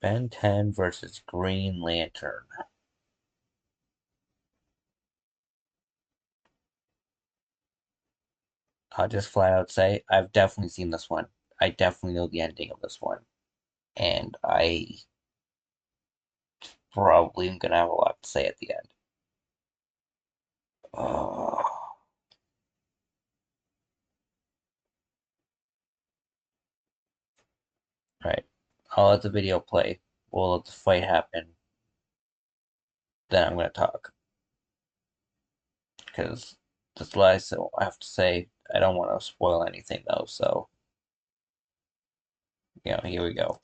Ben 10 versus Green Lantern. I'll just flat out say I've definitely seen this one. I definitely know the ending of this one. And I probably am gonna have a lot to say at the end. Oh, right. I'll let the video play. We'll let the fight happen. Then I'm gonna talk. Because that's what I have to say. I don't want to spoil anything though, so here we go.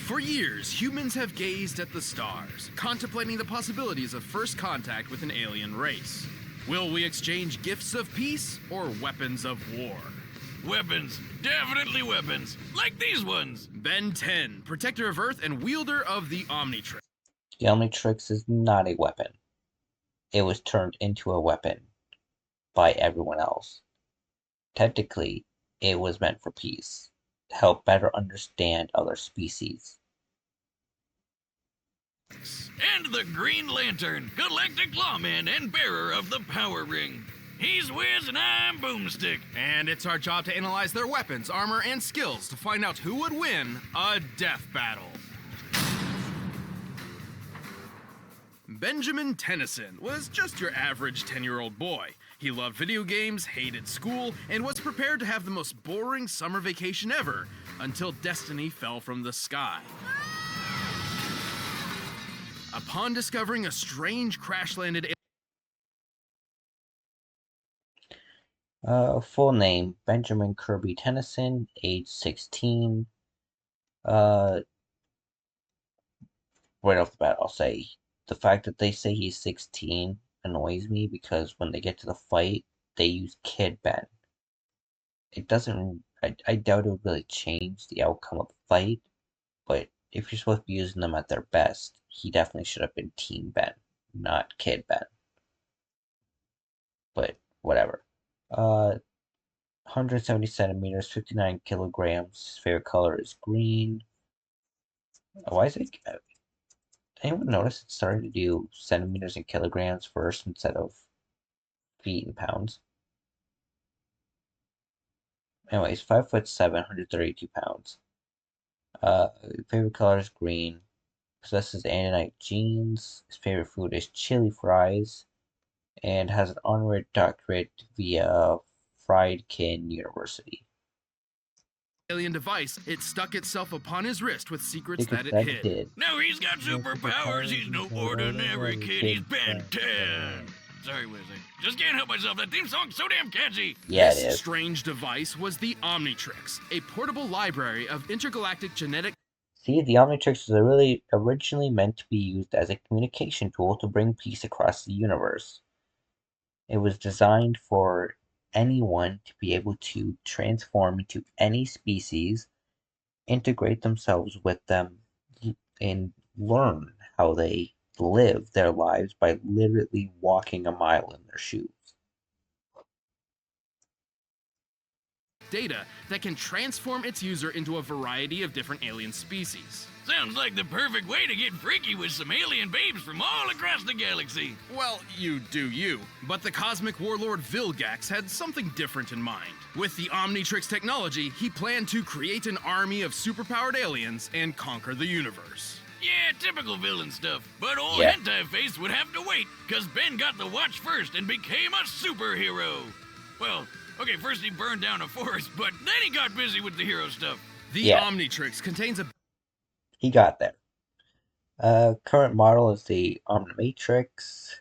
For years, humans have gazed at the stars, contemplating the possibilities of first contact with an alien race. Will we exchange gifts of peace or weapons of war? Weapons. Definitely weapons. Like these ones. Ben 10, protector of Earth and wielder of the Omnitrix. The Omnitrix is not a weapon. It was turned into a weapon by everyone else. Technically, it was meant for peace, to help better understand other species. And the Green Lantern, Galactic Lawman and bearer of the Power Ring. He's Wiz and I'm Boomstick. And it's our job to analyze their weapons, armor, and skills to find out who would win a death battle. Benjamin Tennyson was just your average 10-year-old boy. He loved video games, hated school, and was prepared to have the most boring summer vacation ever until destiny fell from the sky. Upon discovering a strange crash-landed Full name, Benjamin Kirby Tennyson, age 16. Right off the bat, I'll say the fact that they say he's 16 annoys me because when they get to the fight, they use Kid Ben. It doesn't, I doubt it would really change the outcome of the fight, but if you're supposed to be using them at their best, he definitely should have been Team Ben, not Kid Ben. But whatever. 170 centimeters, 59 kilograms. His favorite color is green. Why is it? Anyone notice it started to do centimeters and kilograms first instead of feet and pounds? Anyways, 5'7", 132 pounds. Favorite color is green. Possesses Antonite genes. His favorite food is chili fries. And has an honorary doctorate via Friedkin University. alien device, it stuck itself upon his wrist with secrets that it That hid. Now he's got superpowers. He's no ordinary kid. He's Ben 10. Sorry, Wiz. I just can't help myself. That theme song's so damn catchy. Yeah, it This is. strange device was the Omnitrix, a portable library of intergalactic genetic. See, the Omnitrix was really originally meant to be used as a communication tool to bring peace across the universe. It was designed for anyone to be able to transform into any species, integrate themselves with them, and learn how they live their lives by literally walking a mile in their shoes. Data that can transform its user into a variety of different alien species. Sounds like the perfect way to get freaky with some alien babes from all across the galaxy. Well, you do you. But the cosmic warlord Vilgax had something different in mind. With the Omnitrix technology, he planned to create an army of superpowered aliens and conquer the universe. Yeah, typical villain stuff. But old Yeah. Hentai Face would have to wait, cause Ben got the watch first and became a superhero. Well, okay, first he burned down a forest, but then he got busy with the hero stuff. The Yeah. Omnitrix contains a He got there. Current model is the Omnimatrix.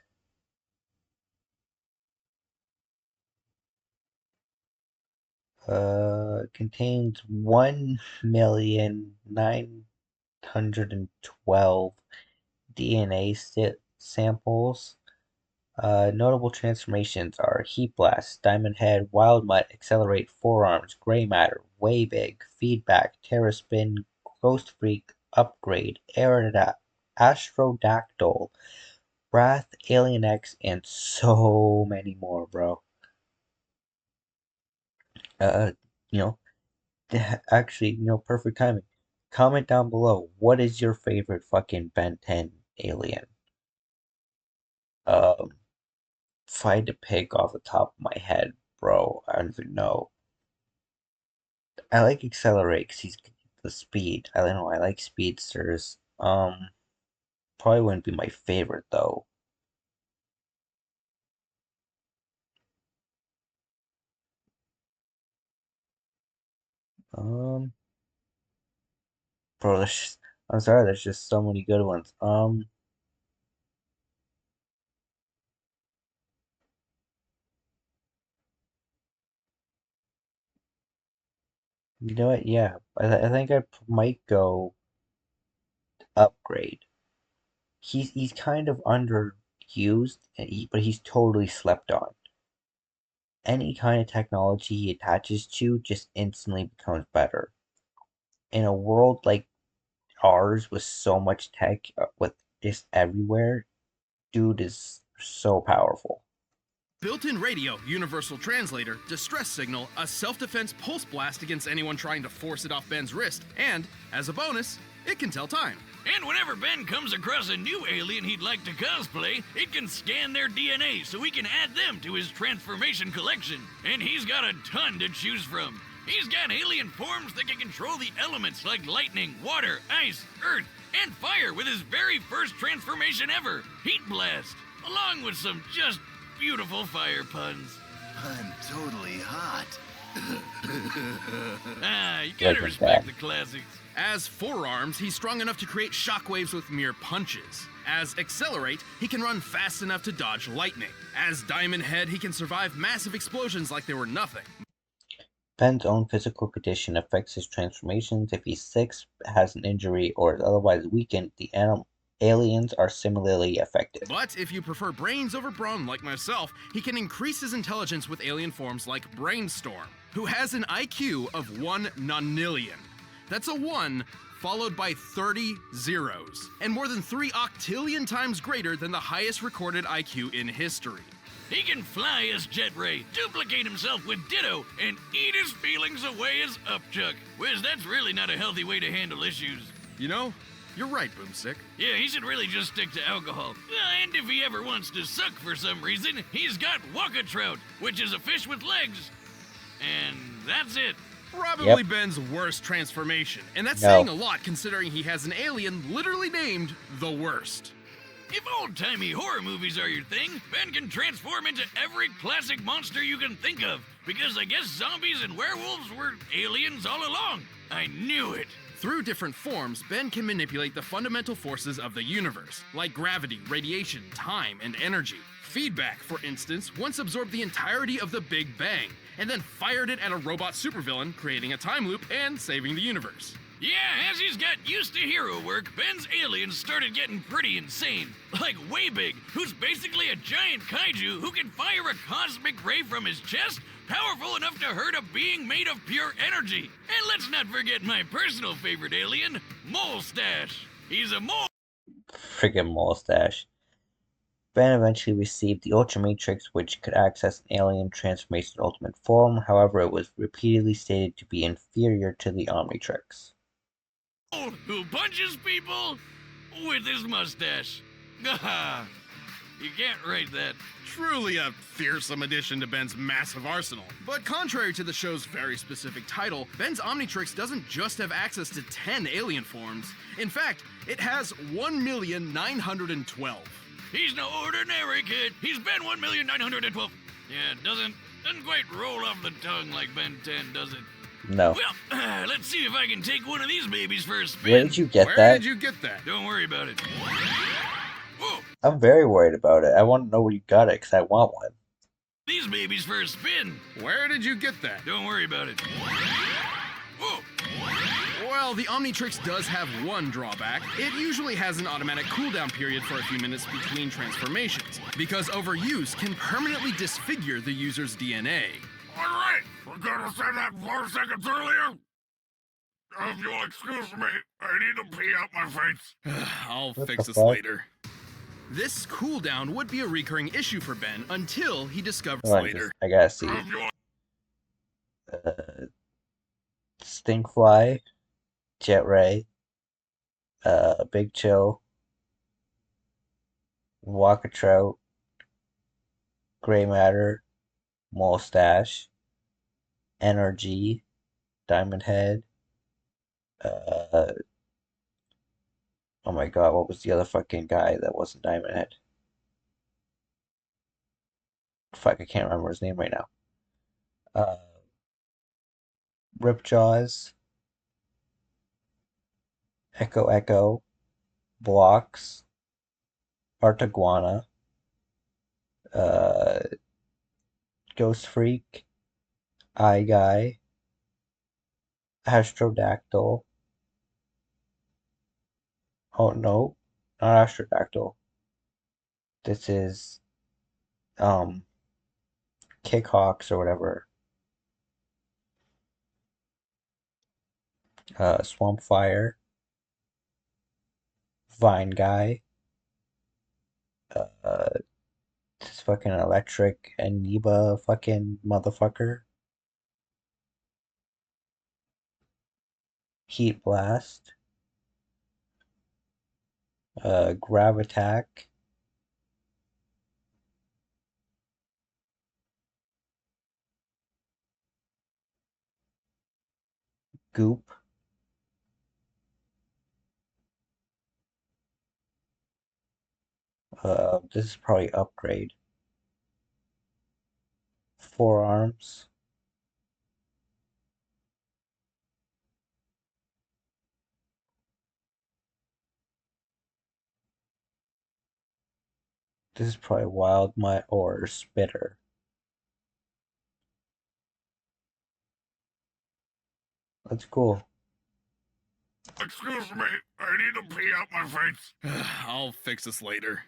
Contains 1,912,000 DNA samples. Notable transformations are Heat Blast, Diamond Head, Wild Mutt, Accelerate, Forearms, Gray Matter, Way Big, Feedback, Terra Spin, Ghost Freak, Upgrade, Astrodactyl, Wrath, Alien X, and so many more, bro. Uh, you know, actually, perfect timing. Comment down below, what is your favorite fucking Ben 10 alien? Um, if I had to pick off the top of my head, bro, I don't even know. I like Accelerate because he's the speed. I don't know, I like speedsters. Probably wouldn't be my favorite though. Um, bro, I'm sorry, there's just so many good ones. You know what? Yeah, I think I might go Upgrade. He's kind of underused, but he's totally slept on. Any kind of technology he attaches to just instantly becomes better. In a world like ours with so much tech, with just everywhere, dude is so powerful. Built-in radio, universal translator, distress signal, a self-defense pulse blast against anyone trying to force it off Ben's wrist, and, as a bonus, it can tell time. And whenever Ben comes across a new alien he'd like to cosplay, it can scan their DNA so he can add them to his transformation collection. And he's got a ton to choose from. He's got alien forms that can control the elements like lightning, water, ice, earth, and fire with his very first transformation ever, Heat Blast, along with some just beautiful fire puns. I'm totally hot. You gotta respect the classics. As Forearms, he's strong enough to create shockwaves with mere punches. As Accelerate, he can run fast enough to dodge lightning. As Diamond Head, he can survive massive explosions like they were nothing. Ben's own physical condition affects his transformations. If he's sick, has an injury, or is otherwise weakened, the aliens are similarly affected. But if you prefer brains over brawn like myself, he can increase his intelligence with alien forms like Brainstorm, who has an IQ of 1 nonillion. That's a 1 followed by 30 zeros, and more than 3 octillion times greater than the highest recorded IQ in history. He can fly as Jet Ray, duplicate himself with Ditto, and eat his feelings away as Upchuck. Whiz, that's really not a healthy way to handle issues. You know, you're right, Boomstick. Yeah, he should really just stick to alcohol. And if he ever wants to suck for some reason, he's got Waka Trout, which is a fish with legs. And that's it. Probably Ben's worst transformation, and that's saying a lot considering he has an alien literally named the Worst. If old-timey horror movies are your thing, Ben can transform into every classic monster you can think of, because I guess zombies and werewolves were aliens all along. I knew it. Through different forms, Ben can manipulate the fundamental forces of the universe, like gravity, radiation, time, and energy. Feedback, for instance, once absorbed the entirety of the Big Bang, and then fired it at a robot supervillain, creating a time loop and saving the universe. Yeah, as he's got used to hero work, Ben's aliens started getting pretty insane. Like Way Big, who's basically a giant kaiju who can fire a cosmic ray from his chest, powerful enough to hurt a being made of pure energy. And let's not forget my personal favorite alien, Molestache. He's a mole. Friggin' Molestache. Ben eventually received the Ultramatrix, which could access an alien transformation ultimate form. However, it was repeatedly stated to be inferior to the Omnitrix. Who punches people with his mustache. Ah, you can't write that. Truly a fearsome addition to Ben's massive arsenal. But contrary to the show's very specific title, Ben's Omnitrix doesn't just have access to 10 alien forms. In fact, it has 1,912. He's no ordinary kid. He's Ben 1,912. Yeah, doesn't quite roll off the tongue like Ben 10, does it? No. Well, let's see if I can take one of these babies for a spin. Where did you get that? Where did you get that? Don't worry about it. Whoa. I'm very worried about it. I want to know where you got it, because I want one. These babies for a spin. Where did you get that? Don't worry about it. Whoa. Well, the Omnitrix does have one drawback. It usually has an automatic cooldown period for a few minutes between transformations, because overuse can permanently disfigure the user's DNA. Alright, we're gonna say that 4 seconds earlier. If you'll excuse me, I need to pee out my face. I'll What fix the this fuck? later. This cooldown would be a recurring issue for Ben until he discovers Hold on, later. I gotta see. If you'll Stinkfly, Jet Ray, Big Chill, Walkatrout, Gray Matter, Mustache, Energy, Diamond Head, oh my god, what was the other fucking guy that wasn't Diamond Head? Fuck, I can't remember his name right now. Ripjaws, Echo Echo, Blocks, Artaguana, uh, Ghost Freak, Eye Guy, Astrodactyl. Oh no, not Astrodactyl. This is Kickhawks or whatever. Swampfire, Vine Guy, this fucking electric amoeba fucking motherfucker. Heat Blast, Gravitack, Goop, this is probably upgrade. Forearms, this is probably Wild My or Spitter. That's cool. excuse me, I need to pee out my face. I'll fix this later.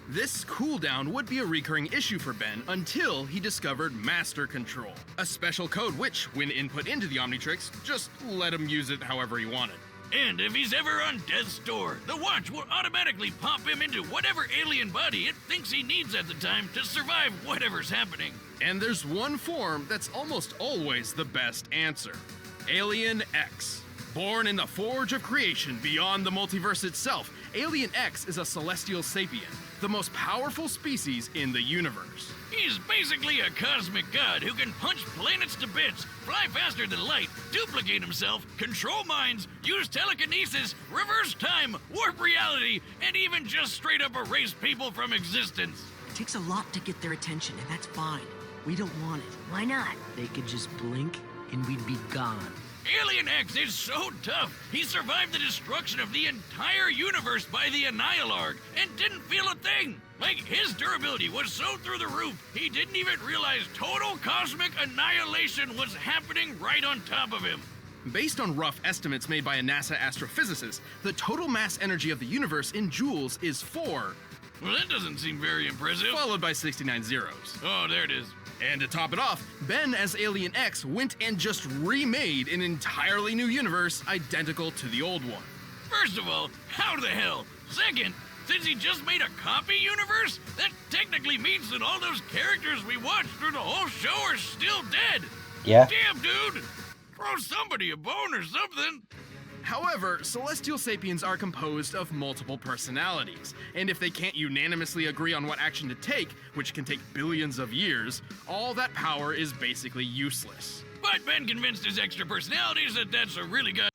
This cooldown would be a recurring issue for Ben until he discovered Master Control, a special code which, when input into the Omnitrix, just let him use it however he wanted. And if he's ever on death's door, the watch will automatically pop him into whatever alien body it thinks he needs at the time to survive whatever's happening. And there's one form that's almost always the best answer. Alien X. Born in the forge of creation beyond the multiverse itself, Alien X is a celestial sapient, the most powerful species in the universe. He's basically a cosmic god who can punch planets to bits, fly faster than light, duplicate himself, control minds, use telekinesis, reverse time, warp reality, and even just straight up erase people from existence. It takes a lot to get their attention, and that's fine. We don't want it. Why not? They could just blink, and we'd be gone. Alien X is so tough, he survived the destruction of the entire universe by the Annihilarg and didn't feel a thing. Like, his durability was so through the roof, he didn't even realize total cosmic annihilation was happening right on top of him. Based on rough estimates made by a NASA astrophysicist, the total mass energy of the universe in joules is 4, Well, that doesn't seem very impressive. followed by 69 zeros. Oh, there it is. And to top it off, Ben as Alien X went and just remade an entirely new universe identical to the old one. First of all, how the hell? Second, since he just made a copy universe, that technically means that all those characters we watched through the whole show are still dead. Yeah. Damn, dude! Throw somebody a bone or something. However, celestial sapiens are composed of multiple personalities, and if they can't unanimously agree on what action to take, which can take billions of years, all that power is basically useless. But Ben convinced his extra personalities that that's a really good.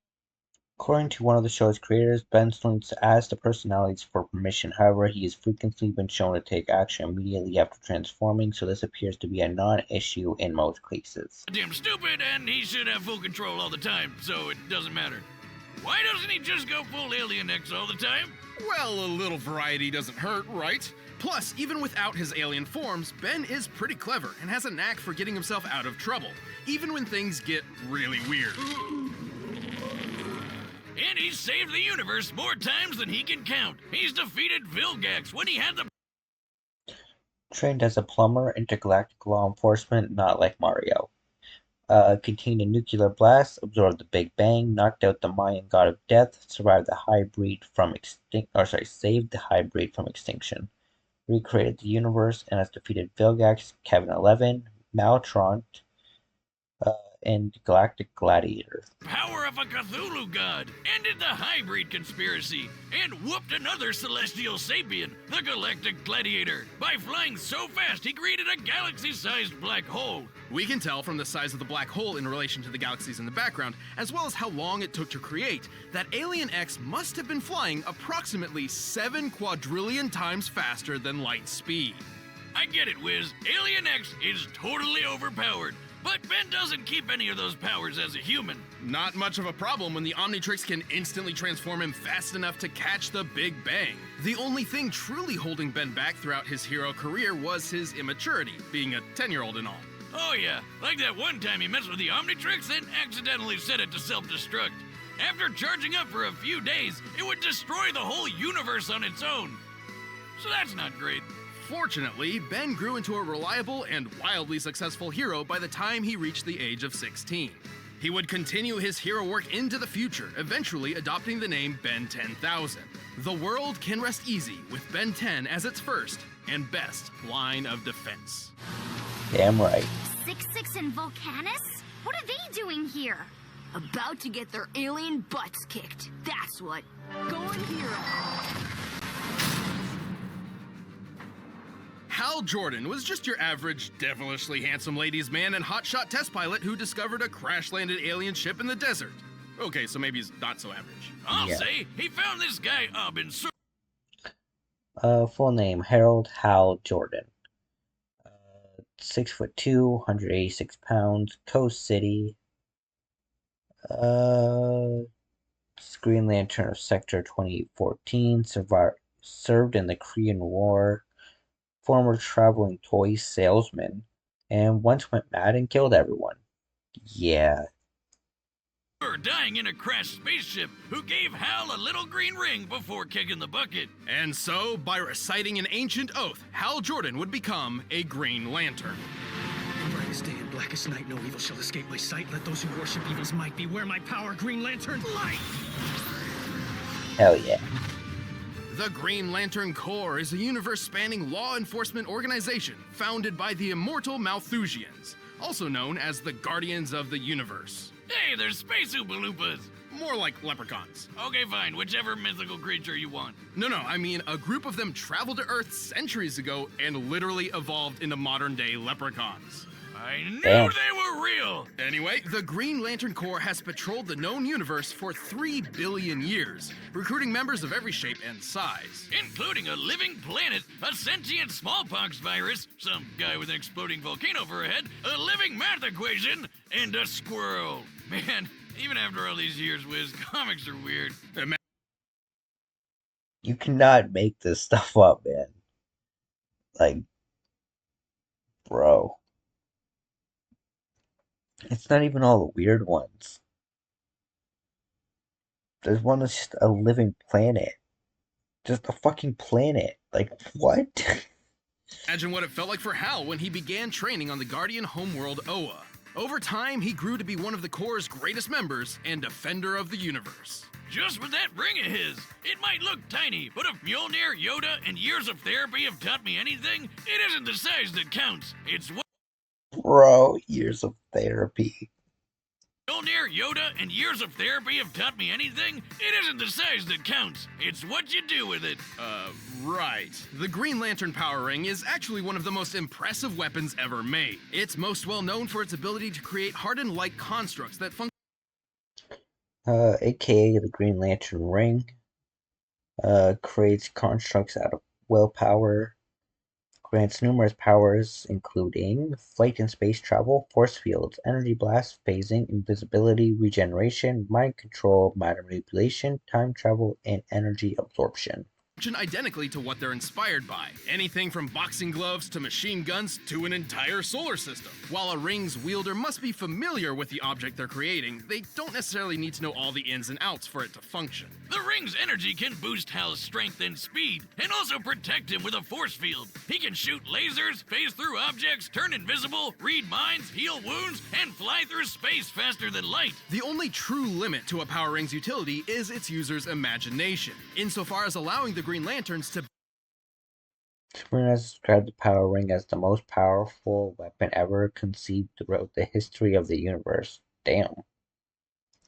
According to one of the show's creators, Ben still needs to ask the personalities for permission. However, he has frequently been shown to take action immediately after transforming, so this appears to be a non-issue in most cases. Damn stupid, and he should have full control all the time, so it doesn't matter. Why doesn't he just go full Alien X all the time? Well, a little variety doesn't hurt, right? Plus, even without his alien forms, Ben is pretty clever and has a knack for getting himself out of trouble, even when things get really weird. And he's saved the universe more times than he can count. He's defeated Vilgax when he had the Trained as a plumber, intergalactic law enforcement, not like Mario. Contained a nuclear blast, absorbed the Big Bang, knocked out the Mayan god of death, survived the hybrid from saved the hybrid from extinction, recreated the universe, and has defeated Vilgax, Kevin 11, Maltron, uh, and Galactic Gladiator. power of a Cthulhu god, ended the hybrid conspiracy, and whooped another celestial sapien, the Galactic Gladiator. By flying so fast, he created a galaxy-sized black hole. We can tell from the size of the black hole in relation to the galaxies in the background, as well as how long it took to create, that Alien X must have been flying approximately 7 quadrillion times faster than light speed. I get it, Wiz. Alien X is totally overpowered. But Ben doesn't keep any of those powers as a human. Not much of a problem when the Omnitrix can instantly transform him fast enough to catch the Big Bang. The only thing truly holding Ben back throughout his hero career was his immaturity, being a 10-year-old and all. Oh yeah, like that one time he messed with the Omnitrix and accidentally set it to self-destruct. After charging up for a few days, it would destroy the whole universe on its own. So that's not great. Fortunately, Ben grew into a reliable and wildly successful hero by the time he reached the age of 16. He would continue his hero work into the future, eventually adopting the name Ben 10,000. The world can rest easy with Ben 10 as its first and best line of defense. Damn right. 6-6 and Volcanus? What are they doing here? About to get their alien butts kicked. That's what. Going hero. Hal Jordan was just your average, devilishly handsome ladies' man and hotshot test pilot who discovered a crash-landed alien ship in the desert. Okay, so maybe he's not so average. I'll say he found this guy up in Full name Harold Hal Jordan. 6'2", 186 pounds, Coast City. Green Lantern of Sector 2014. Served in the Korean War. Former traveling toy salesman, and once went mad and killed everyone. Yeah. dying in a crashed spaceship who gave Hal a little green ring before kicking the bucket. And so, by reciting an ancient oath, Hal Jordan would become a Green Lantern. Brightest day and blackest night, no evil shall escape my sight. Let those who worship evil's might beware my power, Green Lantern, light! Hell yeah. The Green Lantern Corps is a universe-spanning law enforcement organization founded by the immortal Malthusians, also known as the Guardians of the Universe. Hey, there's space Oompa Loompas. More like leprechauns. Okay, fine, whichever mythical creature you want. No, I mean a group of them traveled to Earth centuries ago and literally evolved into modern-day leprechauns. I knew Damn. they were real! Anyway, the Green Lantern Corps has patrolled the known universe for 3 billion years, recruiting members of every shape and size. Including a living planet, a sentient smallpox virus, some guy with an exploding volcano for a head, a living math equation, and a squirrel. Man, even after all these years, Wiz, comics are weird. You cannot make this stuff up, man. Like, bro. It's not even all the weird ones. There's one that's just a living planet. Just a fucking planet. Like, what? Imagine what it felt like for Hal when he began training on the Guardian homeworld Oa. Over time, he grew to be one of the Corps' greatest members and defender of the universe. Just with that ring of his, it might look tiny, but if Mjolnir, Yoda, and years of therapy have taught me anything, it isn't the size that counts. It's what Bro, years of therapy. Mjolnir, Yoda, and years of therapy have taught me anything, it isn't the size that counts. It's what you do with it. Right. The Green Lantern Power Ring is actually one of the most impressive weapons ever made. It's most well known for its ability to create hardened light constructs that function. AKA the Green Lantern Ring. Creates constructs out of willpower. Grants numerous powers, including flight and space travel, force fields, energy blast, phasing, invisibility, regeneration, mind control, matter manipulation, time travel, and energy absorption. function identically to what they're inspired by. Anything from boxing gloves to machine guns to an entire solar system. While a ring's wielder must be familiar with the object they're creating, they don't necessarily need to know all the ins and outs for it to function. The ring's energy can boost Hal's strength and speed, and also protect him with a force field. He can shoot lasers, phase through objects, turn invisible, read minds, heal wounds, and fly through space faster than light. The only true limit to a Power Ring's utility is its user's imagination, insofar as allowing the Green Lanterns to Superman has described the Power Ring as the most powerful weapon ever conceived throughout the history of the universe. Damn.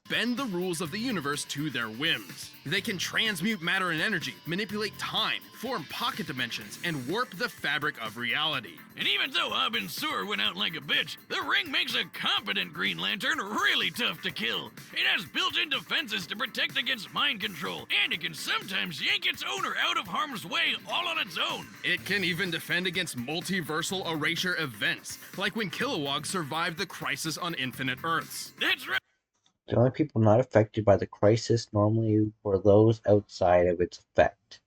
bend the rules of the universe to their whims. They can transmute matter and energy, manipulate time, form pocket dimensions, and warp the fabric of reality. And even though Abin Sur went out like a bitch, the ring makes a competent Green Lantern really tough to kill. It has built-in defenses to protect against mind control, and it can sometimes yank its owner out of harm's way all on its own. It can even defend against multiversal erasure events, like when Kilowog survived the crisis on Infinite Earths. That's right. The only people not affected by the crisis normally were those outside of its effect.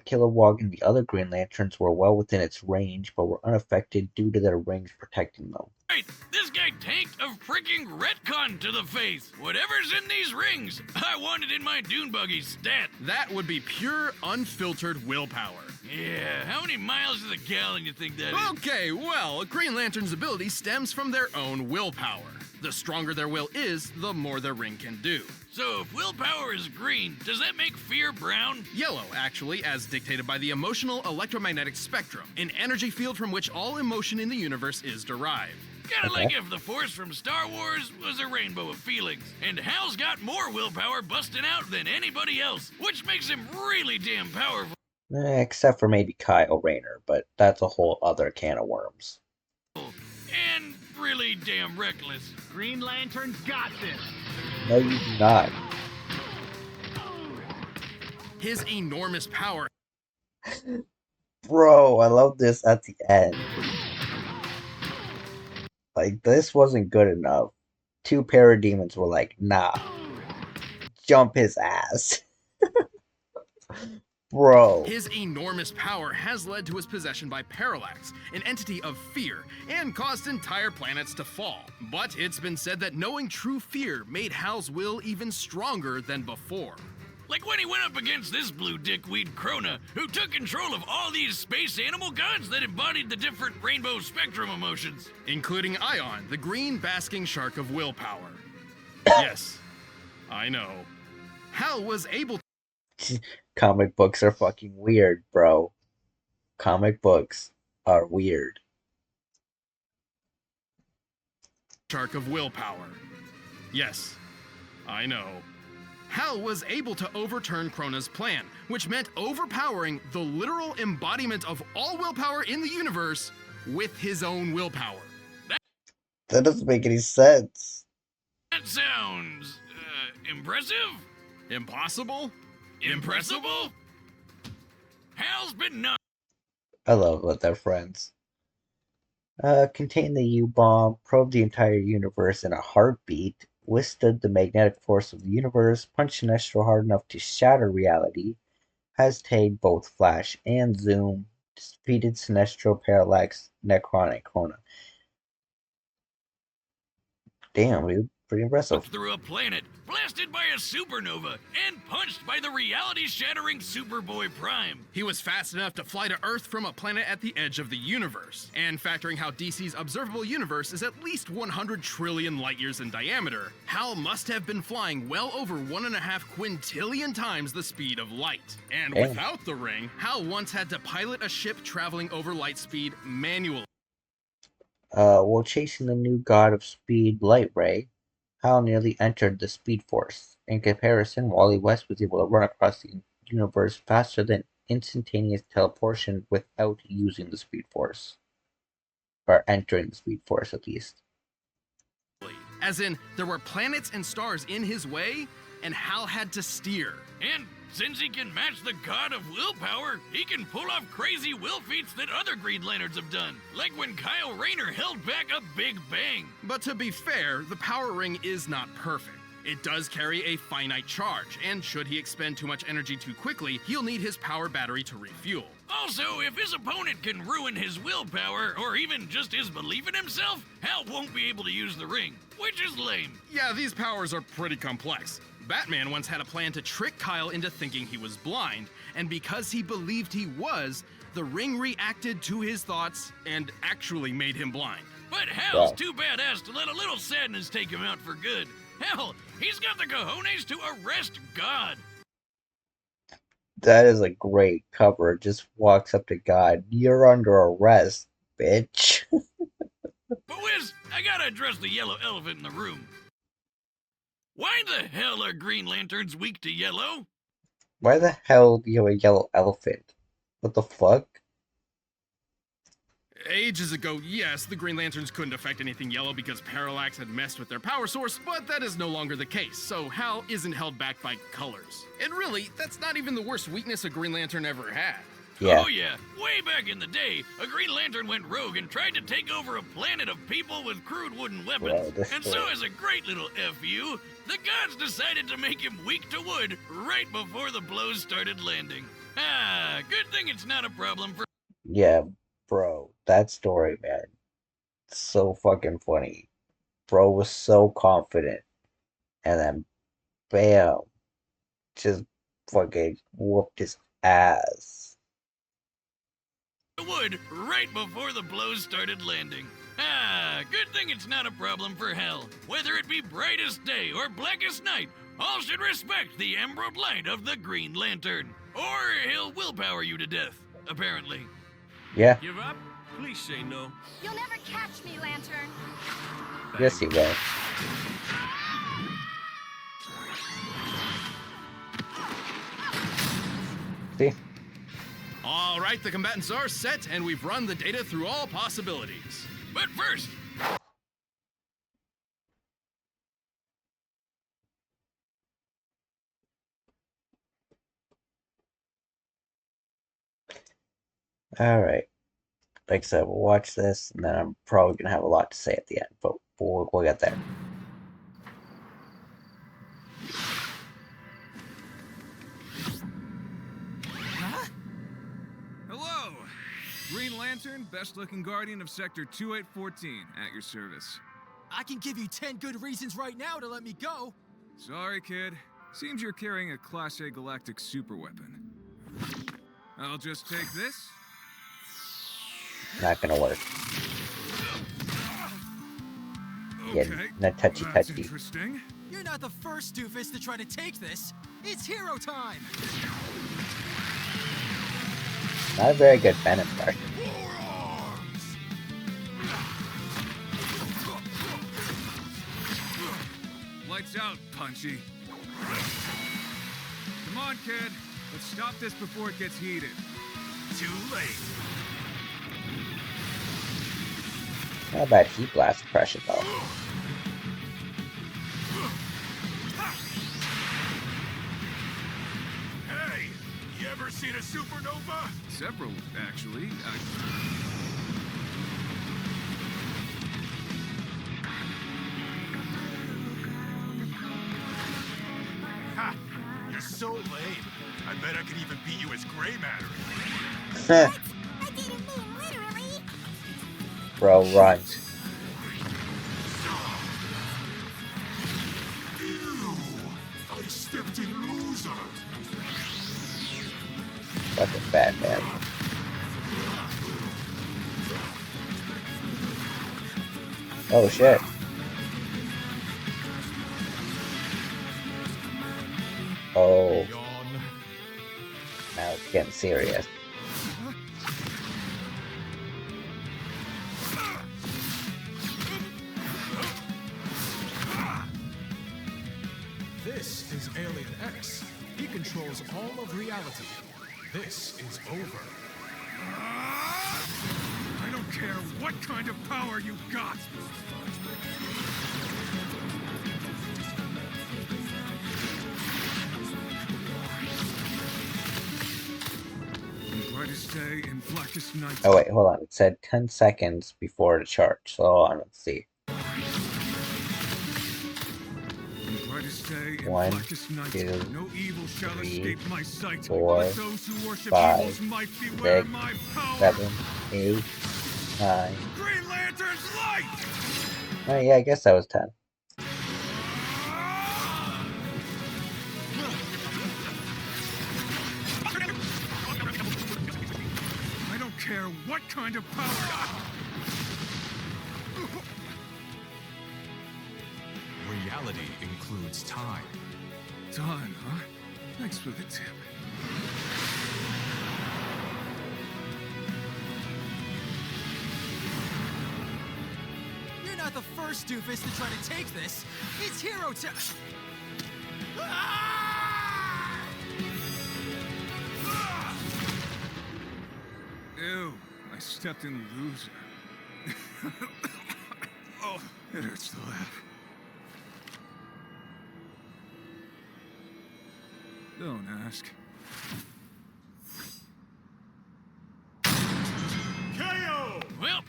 Kilowog and the other Green Lanterns were well within its range, but were unaffected due to their rings protecting them. Right, this guy tanked a freaking retcon to the face. Whatever's in these rings, I want it in my dune buggy stat. That would be pure, unfiltered willpower. Yeah, how many miles to the gallon you think that is? Okay, well, a Green Lantern's ability stems from their own willpower. The stronger their will is, the more their ring can do. So if willpower is green, does that make fear brown? Yellow, actually, as dictated by the emotional electromagnetic spectrum, an energy field from which all emotion in the universe is derived. Kinda like if the Force from Star Wars was a rainbow of feelings, and Hal's got more willpower busting out than anybody else, which makes him really damn powerful. Except for maybe Kyle Rayner, but that's a whole other can of worms. And really damn reckless. Green Lantern's got this. No, you do not. His enormous power Bro, I love this at the end. Like, this wasn't good enough. Two parademons were like, nah. Jump his ass. Bro. His enormous power has led to his possession by Parallax, an entity of fear, and caused entire planets to fall. But it's been said that knowing true fear made Hal's will even stronger than before. Like when he went up against this blue dickweed Krona, who took control of all these space animal gods that embodied the different rainbow spectrum emotions. Including Ion, the green basking shark of willpower. Yes, I know. Hal was able to Comic books are fucking weird, bro. Comic books are weird. shark of willpower. Yes, I know. Hal was able to overturn Krona's plan, which meant overpowering the literal embodiment of all willpower in the universe with his own willpower. That doesn't make any sense. That sounds, impressive? Impossible? Impressible? Hal's been nuts. I love what they're friends. Contain the U-bomb, probe the entire universe in a heartbeat, withstood the magnetic force of the universe, punched Sinestro hard enough to shatter reality, has tagged both Flash and Zoom, defeated Sinestro, Parallax, Necron, and Krona. Damn, dude. Pretty impressive. Through a planet, blasted by a supernova, and punched by the reality-shattering Superboy Prime. He was fast enough to fly to Earth from a planet at the edge of the universe. And factoring how DC's observable universe is at least 100 trillion light years in diameter, Hal must have been flying well over 1.5 quintillion times the speed of light. And Damn. without the ring, Hal once had to pilot a ship traveling over light speed manually. While chasing the new god of speed, Light Ray, Hal nearly entered the Speed Force. In comparison, Wally West was able to run across the universe faster than instantaneous teleportation without using the Speed Force. Or entering the Speed Force, at least. As in, there were planets and stars in his way, and Hal had to steer. And since he can match the god of willpower, he can pull off crazy will feats that other Green Lanterns have done. Like when Kyle Rayner held back a Big Bang. But to be fair, the power ring is not perfect. It does carry a finite charge, and should he expend too much energy too quickly, he'll need his power battery to refuel. Also, if his opponent can ruin his willpower or even just his belief in himself, Hal won't be able to use the ring, which is lame. Yeah, these powers are pretty complex. Batman once had a plan to trick Kyle into thinking he was blind, and because he believed he was, the ring reacted to his thoughts and actually made him blind. But Hal's too badass to let a little sadness take him out for good. Hell, he's got the cojones to arrest God. That is a great cover. Just walks up to God. You're under arrest, bitch. But Wiz, I gotta address the yellow elephant in the room. Why the hell are Green Lanterns weak to yellow? Why the hell do you have a yellow elephant? What the fuck? Ages ago, yes, the Green Lanterns couldn't affect anything yellow because Parallax had messed with their power source, but that is no longer the case, so Hal isn't held back by colors. And really, that's not even the worst weakness a Green Lantern ever had. Yeah. Oh yeah, way back in the day, a Green Lantern went rogue and tried to take over a planet of people with crude wooden weapons. Bro, And so as a great little FU, the gods decided to make him weak to wood right before the blows started landing. Ah, good thing it's not a problem for... Yeah, bro. That story, man. So fucking funny. Bro was so confident. And then, bam. Just fucking whooped his ass. wood right before the blows started landing. Ah, good thing it's not a problem for Hell. Whether it be brightest day or blackest night, all should respect the emerald light of the Green Lantern. Or he'll willpower you to death, apparently. Yeah. Give up? Please say no. You'll never catch me, Lantern. Yes, he will. See? All right, the combatants are set, and we've run the data through all possibilities. But first, Alright. Like I said, we'll watch this, and then I'm probably going to have a lot to say at the end, but we'll get there. Hello! Green Lantern, best-looking guardian of Sector 2814, at your service. I can give you 10 good reasons right now to let me go. Sorry, kid. Seems you're carrying a Class A galactic superweapon. I'll just take this. Not gonna work. Yeah, Okay, not that's touchy. interesting. You're not the first doofus to try to take this. It's hero time. Not a very good fan impression. Lights out, Punchy. Come on, kid. Let's stop this before it gets heated. Too late. Not a bad heat blast impression, though. Hey, you ever seen a supernova? Several, actually. Ha! You're so lame. I bet I could even beat you as gray matter. I didn't mean literally. Bro, run. Ew! I stepped in loser. Fucking Batman. Oh shit. Oh. Now it's getting serious. This is Alien X. He controls all of reality. This is over. I don't care what kind of power you got. Brightest day in blackest night. Oh wait, hold on. It said 10 seconds before the charge. So hold on, let's see. Brightest say in 1, blackest night, 2, no evil shall 3, escape my sight. 4, Let those who worship 5, evils might beware 6, my power. 7, 8, 9. Green Lantern's light! Oh, yeah, I guess that was 10. I don't care what kind of power. Reality includes time. Time, huh? Thanks for the tip. You're not the first doofus to try to take this. It's hero time. Ew, I stepped in loser. Oh, it hurts to laugh. Don't ask. KO! Well,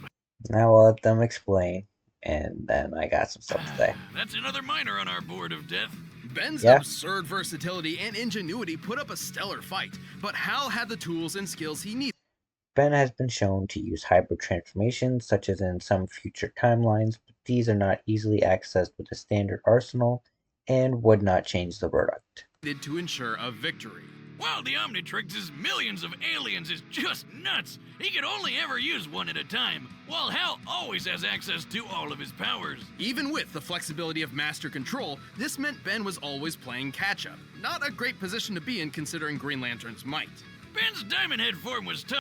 Now I'll let them explain, and then I got some stuff to say. that's another minor on our board of death. Ben's Yeah. absurd versatility and ingenuity put up a stellar fight, but Hal had the tools and skills he needed. Ben has been shown to use hybrid transformations, such as in some future timelines, but these are not easily accessed with a standard arsenal and would not change the verdict. To ensure a victory. Wow, the Omnitrix's millions of aliens is just nuts. He could only ever use one at a time, while Hal always has access to all of his powers. Even with the flexibility of master control, this meant Ben was always playing catch-up. Not a great position to be in considering Green Lantern's might. Ben's Diamond Head form was tough.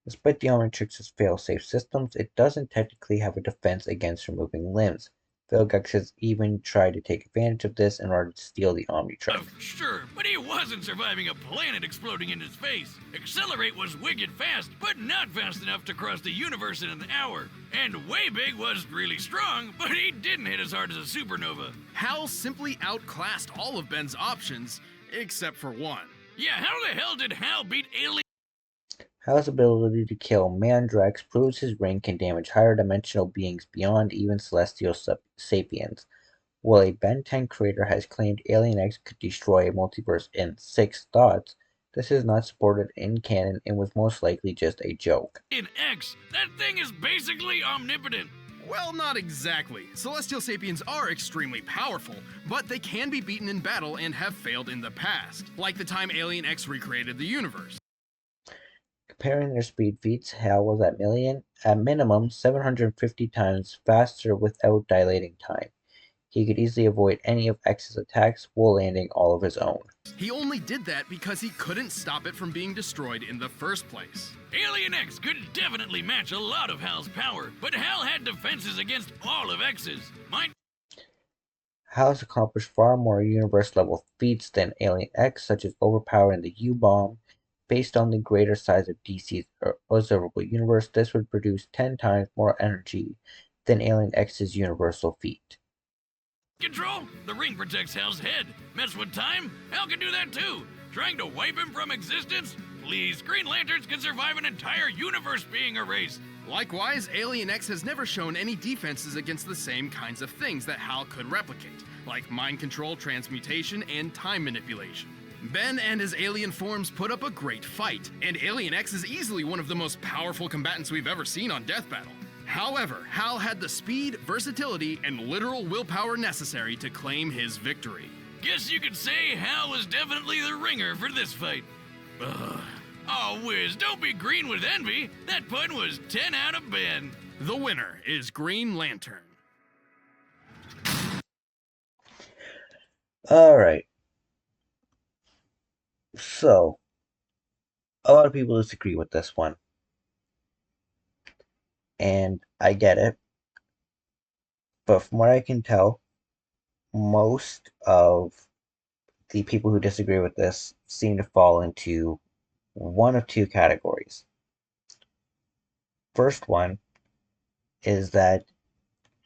Despite the Omnitrix's fail-safe systems, it doesn't technically have a defense against removing limbs. Vilgax has even tried to take advantage of this in order to steal the Omnitrix. Sure, but he wasn't surviving a planet exploding in his face. Accelerate was wicked fast, but not fast enough to cross the universe in an hour. And Way Big was really strong, but he didn't hit as hard as a supernova. Hal simply outclassed all of Ben's options, except for one. Yeah, how the hell did Hal beat Alien? Hal's ability to kill Mandrax proves his ring can damage higher dimensional beings beyond even celestial sapiens. While a Ben 10 creator has claimed Alien X could destroy a multiverse in 6 thoughts, this is not supported in canon and was most likely just a joke. In X, that thing is basically omnipotent. Well, not exactly. Celestial sapiens are extremely powerful, but they can be beaten in battle and have failed in the past, like the time Alien X recreated the universe. Comparing their speed feats, Hal was at minimum 750 times faster without dilating time. He could easily avoid any of X's attacks while landing all of his own. He only did that because he couldn't stop it from being destroyed in the first place. Alien X could definitely match a lot of Hal's power, but Hal had defenses against all of X's. Hal has accomplished far more universe-level feats than Alien X, such as overpowering the U-bomb. Based on the greater size of DC's observable universe, this would produce 10 times more energy than Alien X's universal feat. Control? The ring protects Hal's head. Mess with time? Hal can do that too. Trying to wipe him from existence? Please, Green Lanterns can survive an entire universe being erased. Likewise, Alien X has never shown any defenses against the same kinds of things that Hal could replicate, like mind control, transmutation, and time manipulation. Ben and his alien forms put up a great fight, and Alien X is easily one of the most powerful combatants we've ever seen on Death Battle. However, Hal had the speed, versatility, and literal willpower necessary to claim his victory. Guess you could say Hal was definitely the ringer for this fight. Ugh. Oh, Wiz, don't be green with envy. That pun was 10 out of Ben. The winner is Green Lantern. Alright. So, a lot of people disagree with this one. And I get it. But from what I can tell, most of the people who disagree with this seem to fall into one of two categories. First one is that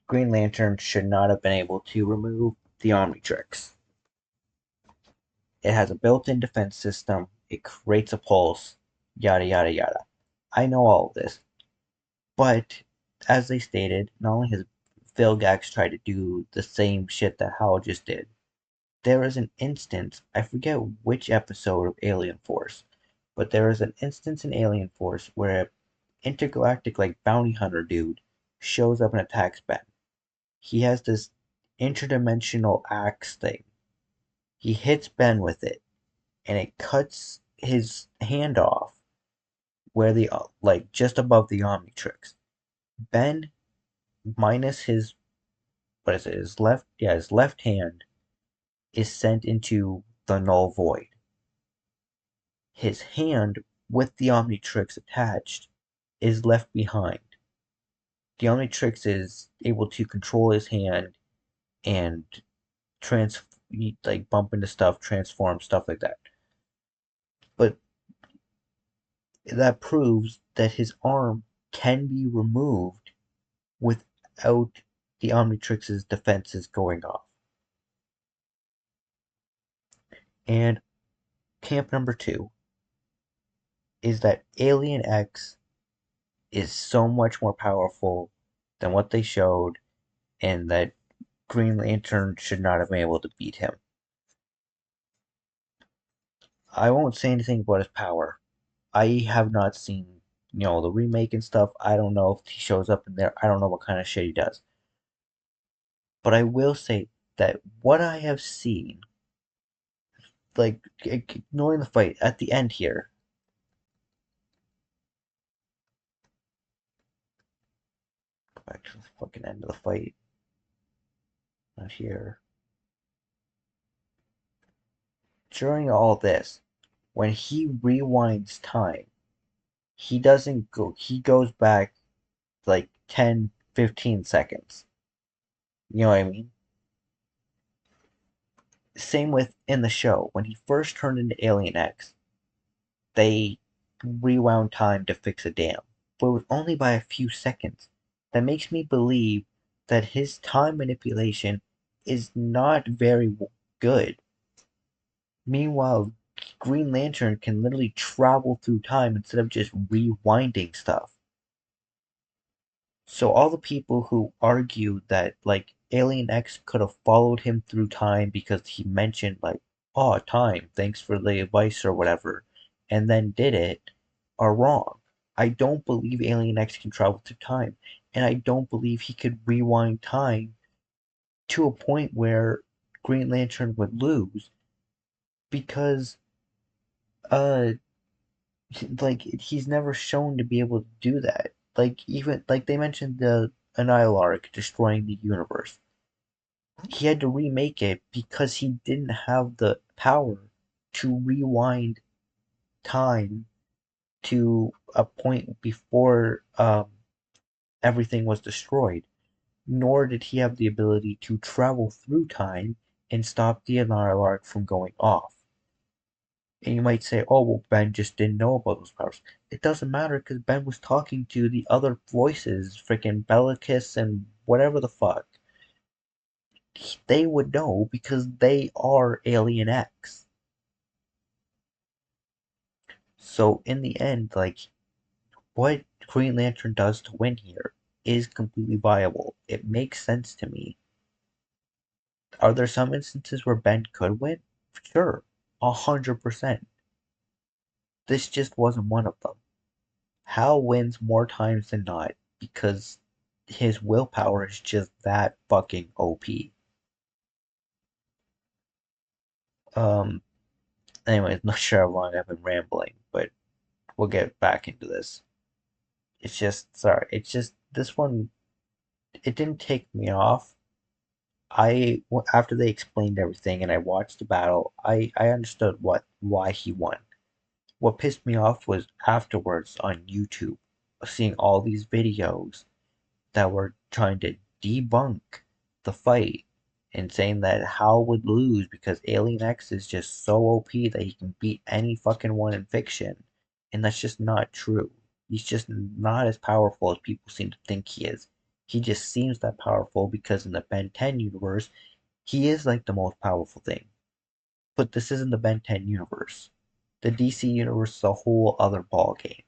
Green Lantern should not have been able to remove the Omnitrix. It has a built-in defense system, it creates a pulse, yada yada yada. I know all of this. But, as they stated, not only has Vilgax tried to do the same shit that Hal just did, There is an instance, I forget which episode of Alien Force, but there is an instance in Alien Force where an intergalactic like bounty hunter dude shows up and attacks Ben. He has this interdimensional axe thing. He hits Ben with it, and it cuts his hand off where the like just above the Omnitrix. Ben minus his what is it? His left hand is sent into the null void. His hand with the Omnitrix attached is left behind. The Omnitrix is able to control his hand and trans like bump into stuff, transform stuff like that. But that proves that his arm can be removed without the Omnitrix's defenses going off. And camp number 2 is that Alien X is so much more powerful than what they showed, and that Green Lantern should not have been able to beat him. I won't say anything about his power. I have not seen, the remake and stuff. I don't know if he shows up in there. I don't know what kind of shit he does. But I will say that what I have seen, like, ignoring the fight, at the end here, go back to the fucking end of the fight. Not here. During all this, when he rewinds time, he doesn't go, he goes back like 10, 15 seconds. You know what I mean? Same with in the show. When he first turned into Alien X, they rewound time to fix a dam, but it was only by a few seconds. That makes me believe that his time manipulation is not very good. Meanwhile, Green Lantern can literally travel through time instead of just rewinding stuff. So all the people who argue that like Alien X could have followed him through time because he mentioned like, oh, time, thanks for the advice or whatever, and then did it, are wrong. I don't believe Alien X can travel through time, and I don't believe he could rewind time to a point where Green Lantern would lose because uh like he's never shown to be able to do that. Like even like they mentioned the Annihilar destroying the universe. He had to remake it because he didn't have the power to rewind time to a point before everything was destroyed. Nor did he have the ability to travel through time and stop the Annihilar from going off. And you might say, oh, well, Ben just didn't know about those powers. It doesn't matter because Ben was talking to the other voices, freaking Bellicus and whatever the fuck. They would know because they are Alien X. So in the end, like, what Green Lantern does to win here is completely viable. It makes sense to me. Are there some instances where Ben could win? Sure, 100%. This just wasn't one of them. Hal wins more times than not because his willpower is just that fucking OP. Um, anyways, not sure how long I've been rambling, but we'll get back into this. This one, it didn't take me off. After they explained everything and I watched the battle, I understood why he won. What pissed me off was afterwards on YouTube, seeing all these videos that were trying to debunk the fight and saying that Hal would lose because Alien X is just so OP that he can beat any fucking one in fiction. And that's just not true. He's just not as powerful as people seem to think he is. He just seems that powerful because in the Ben 10 universe, he is like the most powerful thing. But this isn't the Ben 10 universe. The DC universe is a whole other ballgame.